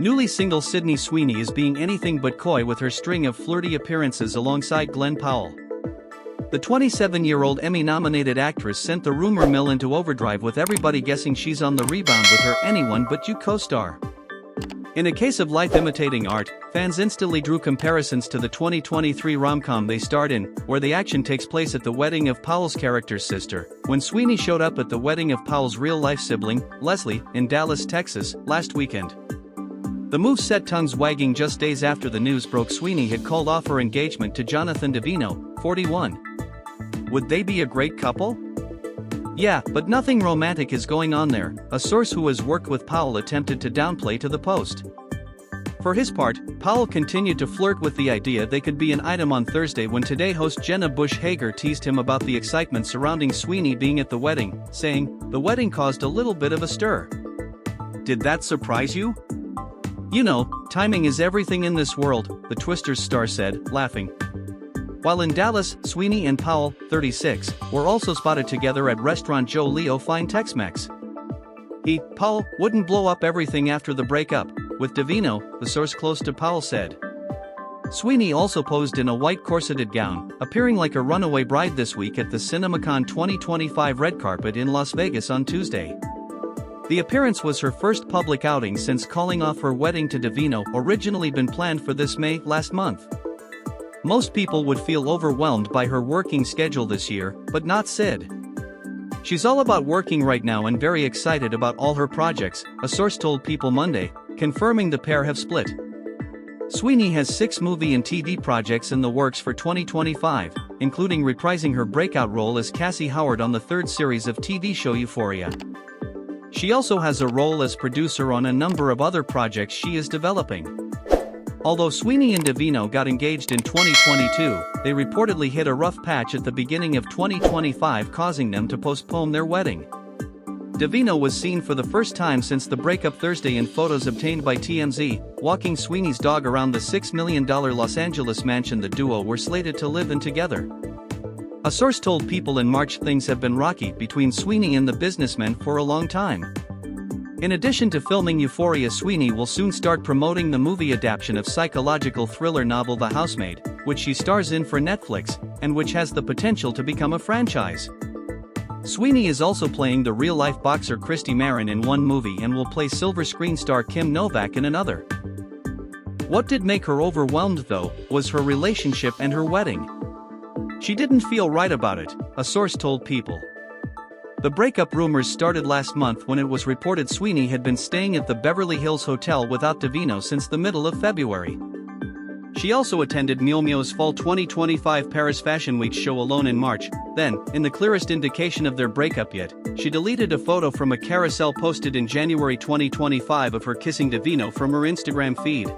Newly single Sydney Sweeney is being anything but coy with her string of flirty appearances alongside Glen Powell. The 27-year-old Emmy-nominated actress sent the rumor mill into overdrive with everybody guessing she's on the rebound with her anyone but you co-star. In a case of life imitating art, fans instantly drew comparisons to the 2023 rom-com they starred in, where the action takes place at the wedding of Powell's character's sister, when Sweeney showed up at the wedding of Powell's real-life sibling, Leslie, in Dallas, Texas, last weekend. The move set tongues wagging just days after the news broke. Sweeney had called off her engagement to Jonathan Davino, 41. Would they be a great couple? Yeah, but nothing romantic is going on there, a source who has worked with Powell attempted to downplay to the Post. For his part, Powell continued to flirt with the idea they could be an item on Thursday when Today host Jenna Bush Hager teased him about the excitement surrounding Sweeney being at the wedding, saying, "The wedding caused a little bit of a stir." Did that surprise you? You know, timing is everything in this world, the Twisters star said, laughing. While in Dallas, Sweeney and Powell, 36, were also spotted together at restaurant Joe Leo Fine Tex-Mex. Powell, wouldn't blow up everything after the breakup, with Davino, the source close to Powell said. Sweeney also posed in a white corseted gown, appearing like a runaway bride this week at the CinemaCon 2025 red carpet in Las Vegas on Tuesday. The appearance was her first public outing since calling off her wedding to Davino, originally been planned for this May last month. Most people would feel overwhelmed by her working schedule this year, but not Sid. She's all about working right now and very excited about all her projects, a source told People Monday, confirming the pair have split. Sweeney has 6 movie and TV projects in the works for 2025, including reprising her breakout role as Cassie Howard on the 3rd series of TV show Euphoria. She also has a role as producer on a number of other projects she is developing. Although Sweeney and Davino got engaged in 2022, they reportedly hit a rough patch at the beginning of 2025, causing them to postpone their wedding. Davino was seen for the first time since the breakup Thursday in photos obtained by TMZ, walking Sweeney's dog around the $6 million Los Angeles mansion the duo were slated to live in together. A source told People in March things have been rocky between Sweeney and the businessman for a long time. In addition to filming Euphoria, Sweeney will soon start promoting the movie adaptation of psychological thriller novel The Housemaid, which she stars in for Netflix, and which has the potential to become a franchise. Sweeney is also playing the real-life boxer Christy Marin in one movie and will play silver screen star Kim Novak in another. What did make her overwhelmed though, was her relationship and her wedding. She didn't feel right about it, a source told People. The breakup rumors started last month when it was reported Sweeney had been staying at the Beverly Hills Hotel without Davino since the middle of February. She also attended Miu Miu's fall 2025 Paris Fashion Week show alone in March. Then, in the clearest indication of their breakup yet, she deleted a photo from a carousel posted in January 2025 of her kissing Davino from her Instagram feed.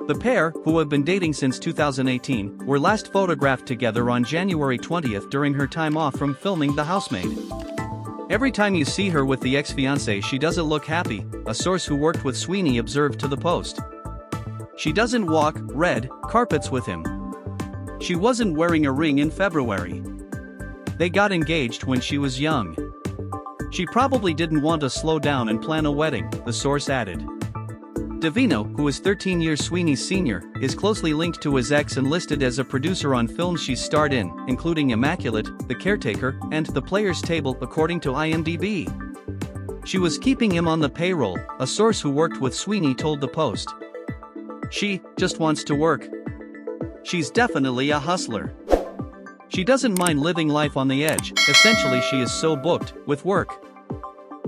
The pair, who have been dating since 2018, were last photographed together on January 20th during her time off from filming The Housemaid. Every time you see her with the ex-fiancé, she doesn't look happy, a source who worked with Sweeney observed to the Post. She doesn't walk red carpets with him. She wasn't wearing a ring in February. They got engaged when she was young. She probably didn't want to slow down and plan a wedding, the source added. Davino, who is 13 years Sweeney's senior, is closely linked to his ex and listed as a producer on films she's starred in, including Immaculate, The Caretaker, and The Player's Table, according to IMDb. She was keeping him on the payroll, a source who worked with Sweeney told the Post. She just wants to work. She's definitely a hustler. She doesn't mind living life on the edge, essentially she is so booked with work.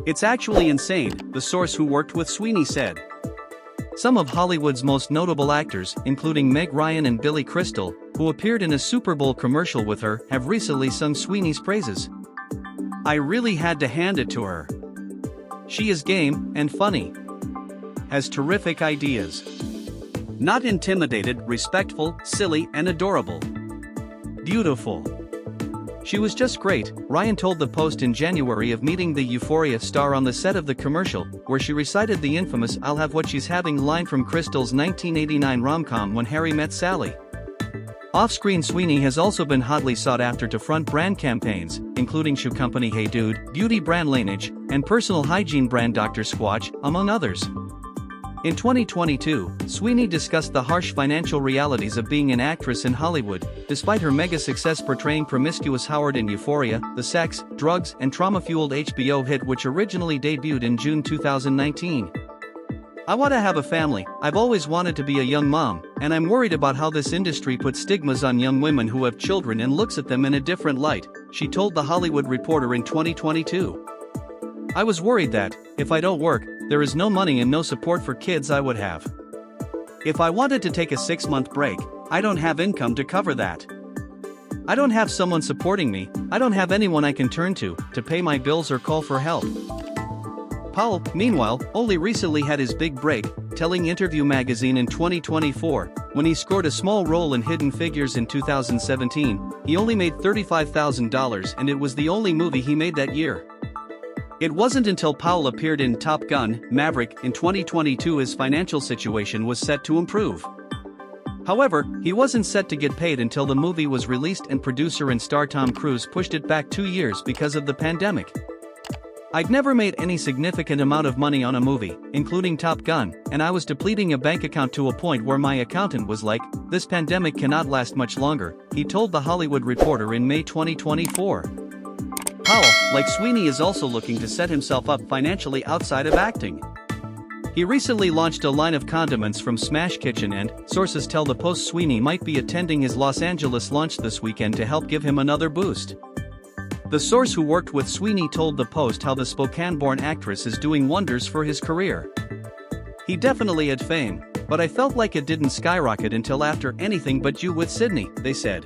It's actually insane, the source who worked with Sweeney said. Some of Hollywood's most notable actors, including Meg Ryan and Billy Crystal, who appeared in a Super Bowl commercial with her, have recently sung Sweeney's praises. I really had to hand it to her. She is game and funny. Has terrific ideas. Not intimidated, respectful, silly, and adorable. Beautiful. She was just great, Ryan told the Post in January of meeting the Euphoria star on the set of the commercial, where she recited the infamous "I'll have what she's having" line from Crystal's 1989 rom-com When Harry Met Sally. Off-screen, Sweeney has also been hotly sought after to front brand campaigns, including shoe company Hey Dude, beauty brand Laneige, and personal hygiene brand Dr. Squatch, among others. In 2022, Sweeney discussed the harsh financial realities of being an actress in Hollywood, despite her mega success portraying promiscuous Howard in Euphoria, the sex, drugs, and trauma-fueled HBO hit which originally debuted in June 2019. "I want to have a family, I've always wanted to be a young mom, and I'm worried about how this industry puts stigmas on young women who have children and looks at them in a different light," she told The Hollywood Reporter in 2022. "I was worried that, if I don't work, there is no money and no support for kids I would have. If I wanted to take a 6-month break, I don't have income to cover that. I don't have someone supporting me, I don't have anyone I can turn to pay my bills or call for help." Powell, meanwhile, only recently had his big break, telling Interview magazine in 2024, when he scored a small role in Hidden Figures in 2017, he only made $35,000 and it was the only movie he made that year. It wasn't until Powell appeared in Top Gun: Maverick in 2022 his financial situation was set to improve. However, he wasn't set to get paid until the movie was released and producer and star Tom Cruise pushed it back 2 years because of the pandemic. "I'd never made any significant amount of money on a movie, including Top Gun, and I was depleting a bank account to a point where my accountant was like, 'This pandemic cannot last much longer,'" he told The Hollywood Reporter in May 2024. Powell, like Sweeney, is also looking to set himself up financially outside of acting. He recently launched a line of condiments from Smash Kitchen and, sources tell the Post, Sweeney might be attending his Los Angeles launch this weekend to help give him another boost. The source who worked with Sweeney told the Post how the Spokane-born actress is doing wonders for his career. "He definitely had fame, but I felt like it didn't skyrocket until after Anything But You with Sydney," they said.